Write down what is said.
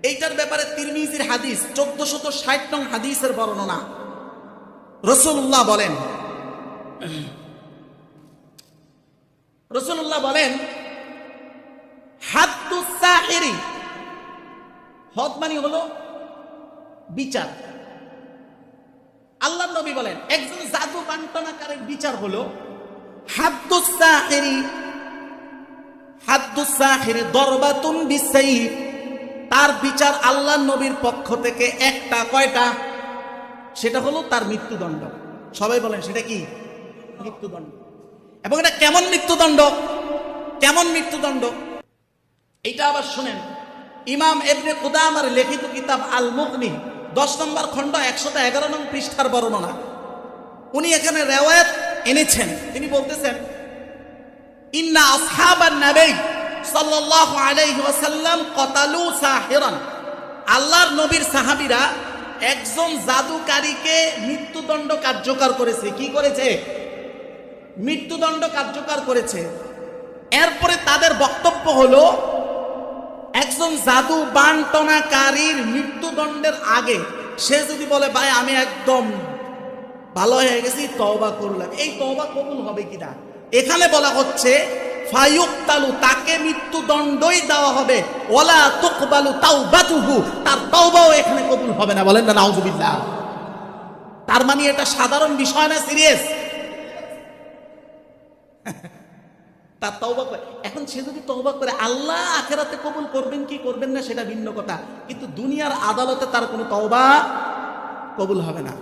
এইটার ব্যাপারে তিরমিজির হাদিস 1460 নং হাদিসের বর্ণনা। রাসূলুল্লাহ বলেন হাদ্দুস সাহিরি, হদ মানে হলো বিচার। আল্লাহর নবী বলেন একজন জাদু বান্টনাকারীর বিচার হলো হাদ্দুস সাহিরি দরবাতুন বিসাইফ, তার বিচার আল্লাহর নবীর পক্ষ থেকে একটা, কয়টা? সেটা হলো তার মৃত্যুদণ্ড। সবাই বলেন সেটা কি? মৃত্যুদণ্ড। এবং এটা কেমন মৃত্যুদণ্ড? এইটা আবার শুনেন, ইমাম ইবনে কুদামার লিখিত কিতাব আল মুগনি 10 নম্বর খণ্ড 111 নং পৃষ্ঠার বর্ণনা। উনি এখানে রিওয়ায়াত এনেছেন। তিনি বলতেছেন ইন্না আসহাবান নবী সাল্লাল্লাহু আলাইহি ওয়াসাল্লাম কতালু সাহিরান, আল্লাহর নবীর সাহাবীরা একজন জাদুকারীকে মৃত্যুদণ্ড কার্যকর করেছে। কি করেছে? মৃত্যুদণ্ড কার্যকর করেছে। এরপরে তাদের বক্তব্য হলো একজন জাদু বান্টনাকারীর মৃত্যুদণ্ডের আগে সে যদি বলে ভাই আমি একদম ভালো হয়ে গেছি, তওবা করলাম, এই তওবা কবুল হবে কিনা? এখানে বলা হচ্ছে ফায়ুক্তালু, তাকে মৃত্যুদণ্ডই দেওয়া হবে, ওয়ালা তুকবালু তাওবাতুহু, তার তওবাও এখানে কবুল হবে না। বলেন না নাউযুবিল্লাহ। তার মানে এটা সাধারণ বিষয় না, সিরিয়াস। তার তওবা করে, এখন সে যদি তওবা করে আল্লাহ আখিরাতে কবুল করবেন কি করবেন না সেটা ভিন্ন কথা, কিন্তু দুনিয়ার আদালতে তার কোনো তওবা কবুল হবে না।